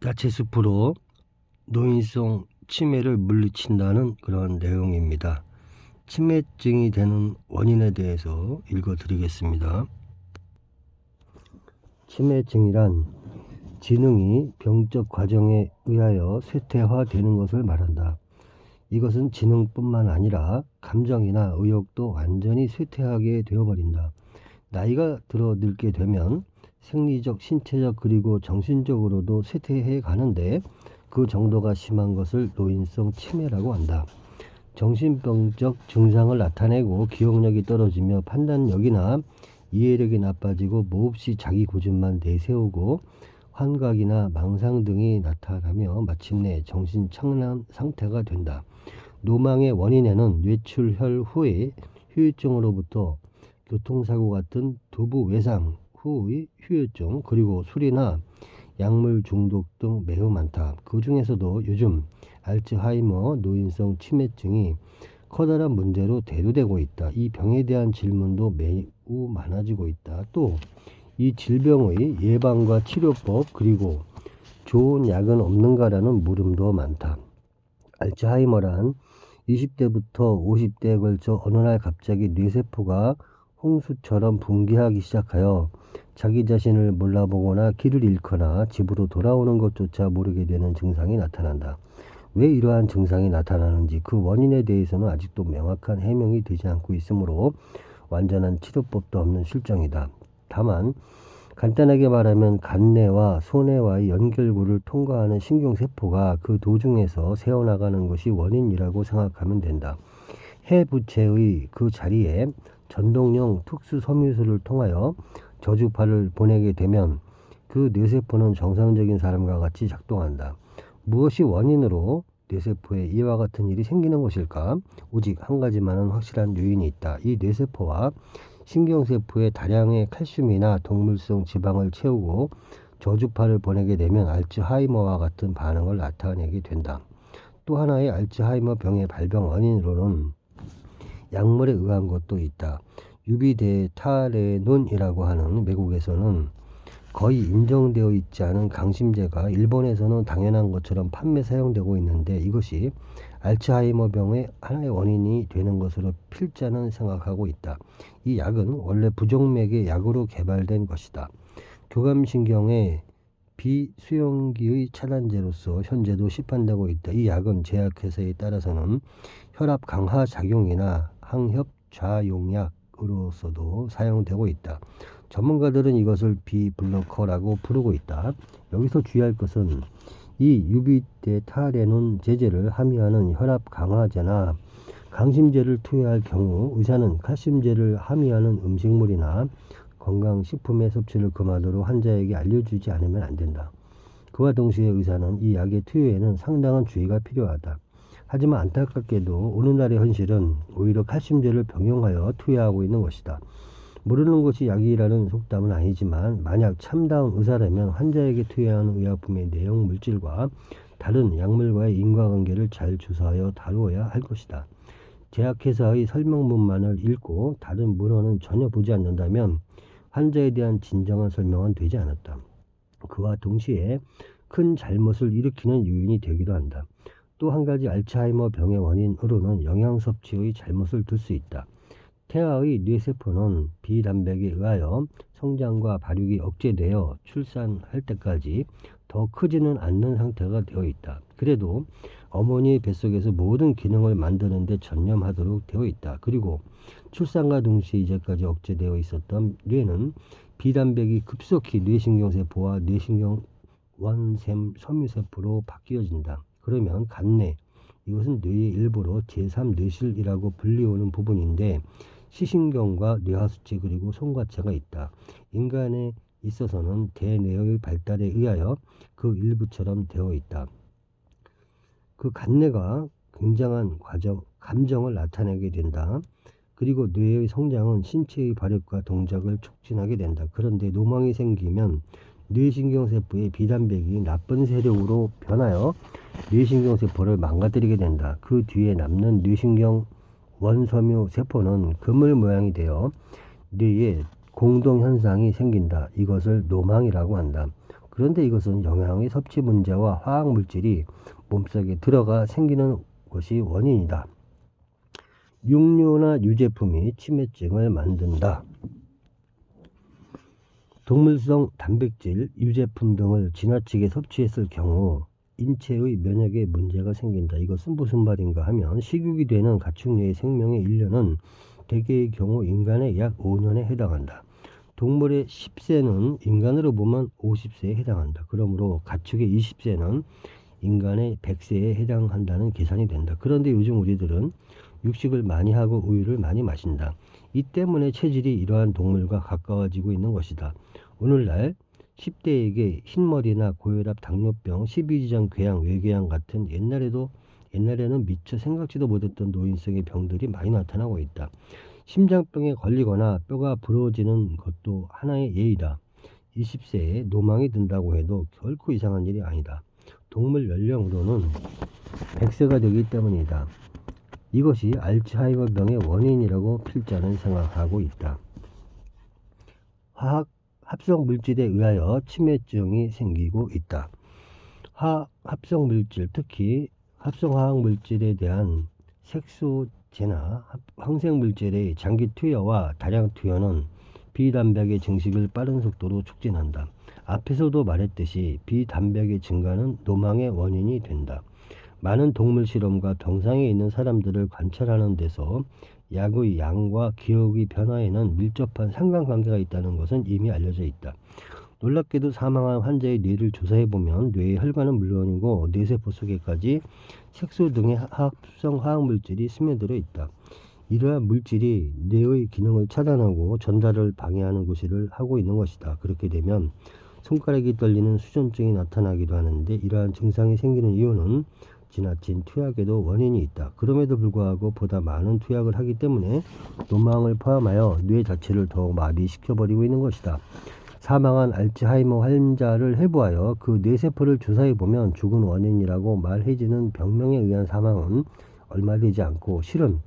야채 숲으로 노인성 치매를 물리친다는 그런 내용입니다. 치매증이 되는 원인에 대해서 읽어드리겠습니다. 치매증이란 지능이 병적 과정에 의하여 쇠퇴화되는 것을 말한다. 이것은 지능뿐만 아니라 감정이나 의욕도 완전히 쇠퇴하게 되어버린다. 나이가 들어 늙게 되면 생리적, 신체적 그리고 정신적으로도 쇠퇴해 가는데 그 정도가 심한 것을 노인성 치매라고 한다. 정신병적 증상을 나타내고 기억력이 떨어지며 판단력이나 이해력이 나빠지고 몹시 자기 고집만 내세우고 환각이나 망상 등이 나타나며 마침내 정신착란 상태가 된다. 노망의 원인에는 뇌출혈 후의 후유증으로부터 교통사고 같은 두부 외상 후의 후유증 그리고 술이나 약물 중독 등 매우 많다. 그 중에서도 요즘 알츠하이머 노인성 치매증이 커다란 문제로 대두되고 있다. 이 병에 대한 질문도 매우 많아지고 있다. 또 이 질병의 예방과 치료법 그리고 좋은 약은 없는가라는 물음도 많다. 알츠하이머란 20대부터 50대에 걸쳐 어느 날 갑자기 뇌세포가 홍수처럼 붕괴하기 시작하여 자기 자신을 몰라보거나 길을 잃거나 집으로 돌아오는 것조차 모르게 되는 증상이 나타난다. 왜 이러한 증상이 나타나는지 그 원인에 대해서는 아직도 명확한 해명이 되지 않고 있으므로 완전한 치료법도 없는 실정이다. 다만 간단하게 말하면 간내와 소뇌와의 연결고를 통과하는 신경세포가 그 도중에서 새어나가는 것이 원인이라고 생각하면 된다. 해부체의 그 자리에 전동용 특수섬유소를 통하여 저주파를 보내게 되면 그 뇌세포는 정상적인 사람과 같이 작동한다. 무엇이 원인으로 뇌세포에 이와 같은 일이 생기는 것일까? 오직 한 가지만은 확실한 요인이 있다. 이 뇌세포와 신경세포에 다량의 칼슘이나 동물성 지방을 채우고 저주파를 보내게 되면 알츠하이머와 같은 반응을 나타내게 된다. 또 하나의 알츠하이머 병의 발병 원인으로는 약물에 의한 것도 있다. 유비데타레논이라고 하는 외국에서는 거의 인정되어 있지 않은 강심제가 일본에서는 당연한 것처럼 판매 사용되고 있는데 이것이 알츠하이머 병의 하나의 원인이 되는 것으로 필자는 생각하고 있다. 이 약은 원래 부정맥의 약으로 개발된 것이다. 교감신경의 비수용기의 차단제로서 현재도 시판되고 있다. 이 약은 제약회사에 따라서는 혈압 강화 작용이나 항협 좌용약으로서도 사용되고 있다. 전문가들은 이것을 비블로커라고 부르고 있다. 여기서 주의할 것은 이 유비데타레논 제제를 함유하는 혈압 강화제나 강심제를 투여할 경우 의사는 칼슘제를 함유하는 음식물이나 건강식품의 섭취를 금하도록 환자에게 알려주지 않으면 안 된다. 그와 동시에 의사는 이 약의 투여에는 상당한 주의가 필요하다. 하지만 안타깝게도 오늘날의 현실은 오히려 칼슘제를 병용하여 투여하고 있는 것이다. 모르는 것이 약이라는 속담은 아니지만 만약 참다운 의사라면 환자에게 투여하는 의약품의 내용 물질과 다른 약물과의 인과관계를 잘 조사하여 다루어야 할 것이다. 제약회사의 설명문만을 읽고 다른 문헌은 전혀 보지 않는다면 환자에 대한 진정한 설명은 되지 않았다. 그와 동시에 큰 잘못을 일으키는 요인이 되기도 한다. 또 한 가지 알츠하이머 병의 원인으로는 영양 섭취의 잘못을 들 수 있다. 태아의 뇌세포는 비단백에 의하여 성장과 발육이 억제되어 출산할 때까지 더 크지는 않는 상태가 되어 있다. 그래도 어머니의 뱃속에서 모든 기능을 만드는 데 전념하도록 되어 있다. 그리고 출산과 동시에 이제까지 억제되어 있었던 뇌는 비단백이 급속히 뇌신경세포와 뇌신경 원샘 섬유세포로 바뀌어진다. 그러면 간내, 이것은 뇌의 일부로 제3뇌실이라고 불리우는 부분인데 시신경과 뇌하수체 그리고 송과체가 있다. 인간에 있어서는 대뇌의 발달에 의하여 그 일부처럼 되어 있다. 그 간내가 굉장한 감정을 나타내게 된다. 그리고 뇌의 성장은 신체의 발육과 동작을 촉진하게 된다. 그런데 노망이 생기면 뇌신경세포의 비단백이 나쁜 세력으로 변하여 뇌신경세포를 망가뜨리게 된다. 그 뒤에 남는 뇌신경 원섬유 세포는 그물 모양이 되어 뇌에 공동현상이 생긴다. 이것을 노망이라고 한다. 그런데 이것은 영양의 섭취 문제와 화학물질이 몸속에 들어가 생기는 것이 원인이다. 육류나 유제품이 치매증을 만든다. 동물성 단백질, 유제품 등을 지나치게 섭취했을 경우 인체의 면역에 문제가 생긴다. 이것은 무슨 말인가 하면 식육이 되는 가축류의 생명의 1년은 대개의 경우 인간의 약 5년에 해당한다. 동물의 10세는 인간으로 보면 50세에 해당한다. 그러므로 가축의 20세는 인간의 100세에 해당한다는 계산이 된다. 그런데 요즘 우리들은 육식을 많이 하고 우유를 많이 마신다. 이 때문에 체질이 이러한 동물과 가까워지고 있는 것이다. 오늘날 10대에게 흰머리나 고혈압, 당뇨병, 12지장 궤양, 외궤양 같은 옛날에는 미처 생각지도 못했던 노인성의 병들이 많이 나타나고 있다. 심장병에 걸리거나 뼈가 부러지는 것도 하나의 예이다. 20세에 노망이 든다고 해도 결코 이상한 일이 아니다. 동물 연령으로는 100세가 되기 때문이다. 이것이 알츠하이머병의 원인이라고 필자는 생각하고 있다. 화학 합성 물질에 의하여 치매증이 생기고 있다. 화학 합성 물질, 특히 합성화학 물질에 대한 색소제나 항생 물질의 장기 투여와 다량 투여는 비단백의 증식을 빠른 속도로 촉진한다. 앞에서도 말했듯이 비단백의 증가는 노망의 원인이 된다. 많은 동물 실험과 병상에 있는 사람들을 관찰하는 데서 약의 양과 기억의 변화에는 밀접한 상관관계가 있다는 것은 이미 알려져 있다. 놀랍게도 사망한 환자의 뇌를 조사해보면 뇌의 혈관은 물론이고 뇌세포 속에까지 색소 등의 합성 화학물질이 스며들어 있다. 이러한 물질이 뇌의 기능을 차단하고 전달을 방해하는 구실을 하고 있는 것이다. 그렇게 되면 손가락이 떨리는 수전증이 나타나기도 하는데 이러한 증상이 생기는 이유는 지나친 투약에도 원인이 있다. 그럼에도 불구하고 보다 많은 투약을 하기 때문에 노망을 포함하여 뇌 자체를 더욱 마비시켜버리고 있는 것이다. 사망한 알츠하이머 환자를 해부하여 그 뇌세포를 조사해보면 죽은 원인이라고 말해지는 병명에 의한 사망은 얼마 되지 않고 실은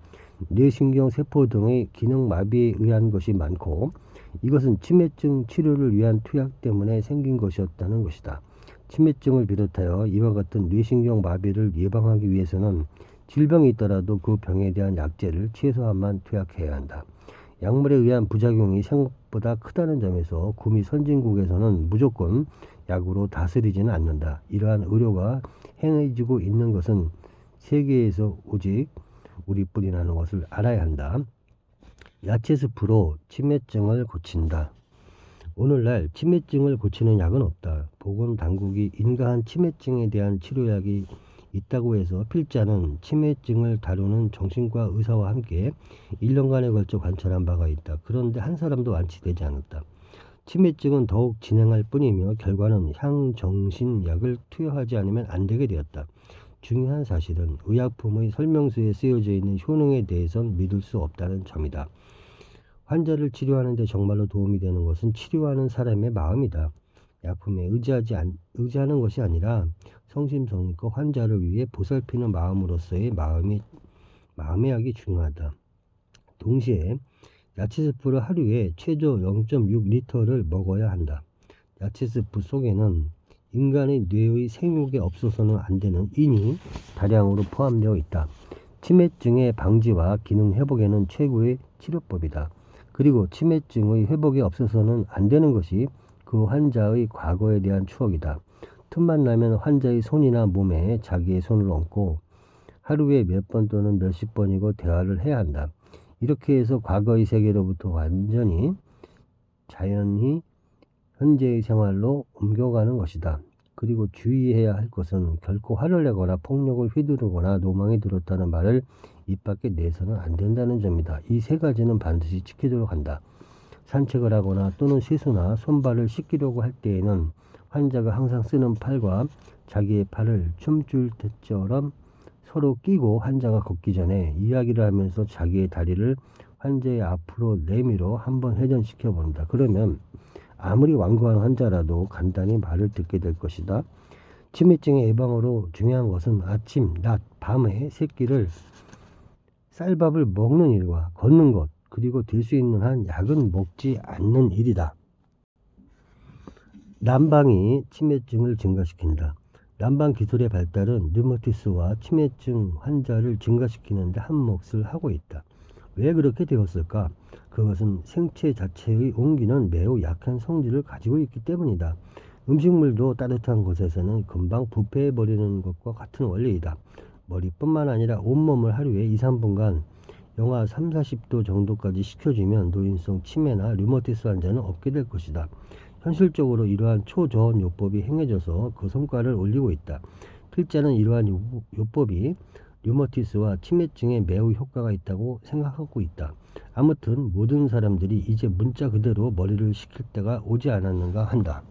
뇌신경 세포 등의 기능 마비에 의한 것이 많고 이것은 치매증 치료를 위한 투약 때문에 생긴 것이었다는 것이다. 치매증을 비롯하여 이와 같은 뇌신경 마비를 예방하기 위해서는 질병이 있더라도 그 병에 대한 약제를 최소한만 투약해야 한다. 약물에 의한 부작용이 생각보다 크다는 점에서 구미 선진국에서는 무조건 약으로 다스리지는 않는다. 이러한 의료가 행해지고 있는 것은 세계에서 오직 우리뿐이라는 것을 알아야 한다. 야채 스프로 치매증을 고친다. 오늘날 치매증을 고치는 약은 없다. 보건당국이 인가한 치매증에 대한 치료약이 있다고 해서 필자는 치매증을 다루는 정신과 의사와 함께 1년간에 걸쳐 관찰한 바가 있다. 그런데 한 사람도 완치되지 않았다. 치매증은 더욱 진행할 뿐이며 결과는 향정신약을 투여하지 않으면 안 되게 되었다. 중요한 사실은 의약품의 설명서에 쓰여져 있는 효능에 대해선 믿을 수 없다는 점이다. 환자를 치료하는 데 정말로 도움이 되는 것은 치료하는 사람의 마음이다. 약품에 의지하는 것이 아니라 성심성의껏 환자를 위해 보살피는 마음으로서의 마음의 약이 중요하다. 동시에 야채 스프를 하루에 최저 0.6리터를 먹어야 한다. 야채 스프 속에는 인간의 뇌의 생육에 없어서는 안 되는 인이 다량으로 포함되어 있다. 치매증의 방지와 기능 회복에는 최고의 치료법이다. 그리고 치매증의 회복에 없어서는 안 되는 것이 그 환자의 과거에 대한 추억이다. 틈만 나면 환자의 손이나 몸에 자기의 손을 얹고 하루에 몇 번 또는 몇십 번이고 대화를 해야 한다. 이렇게 해서 과거의 세계로부터 완전히 자연히 현재의 생활로 옮겨가는 것이다. 그리고 주의해야 할 것은 결코 화를 내거나 폭력을 휘두르거나 노망이 들었다는 말을 입 밖에 내서는 안 된다는 점이다. 이 세 가지는 반드시 지키도록 한다. 산책을 하거나 또는 세수나 손발을 씻기려고 할 때에는 환자가 항상 쓰는 팔과 자기의 팔을 춤출 때처럼 서로 끼고 환자가 걷기 전에 이야기를 하면서 자기의 다리를 환자의 앞으로 내밀어 한번 회전시켜 본다. 그러면 아무리 완고한 환자라도 간단히 말을 듣게 될 것이다. 치매증의 예방으로 중요한 것은 아침, 낮, 밤에 새끼를 쌀밥을 먹는 일과 걷는 것, 그리고 될 수 있는 한 약은 먹지 않는 일이다. 난방이 치매증을 증가시킨다. 난방 기술의 발달은 류마티스와 치매증 환자를 증가시키는 데 한 몫을 하고 있다. 왜 그렇게 되었을까? 그것은 생체 자체의 온기는 매우 약한 성질을 가지고 있기 때문이다. 음식물도 따뜻한 곳에서는 금방 부패해버리는 것과 같은 원리이다. 머리뿐만 아니라 온몸을 하루에 2~3분간 영하 30~40도 정도까지 식혀주면 노인성 치매나 류마티스 환자는 없게 될 것이다. 현실적으로 이러한 초저온 요법이 행해져서 그 성과를 올리고 있다. 필자는 이러한 요법이 류마티스와 치매증에 매우 효과가 있다고 생각하고 있다. 아무튼 모든 사람들이 이제 문자 그대로 머리를 식힐 때가 오지 않았는가 한다.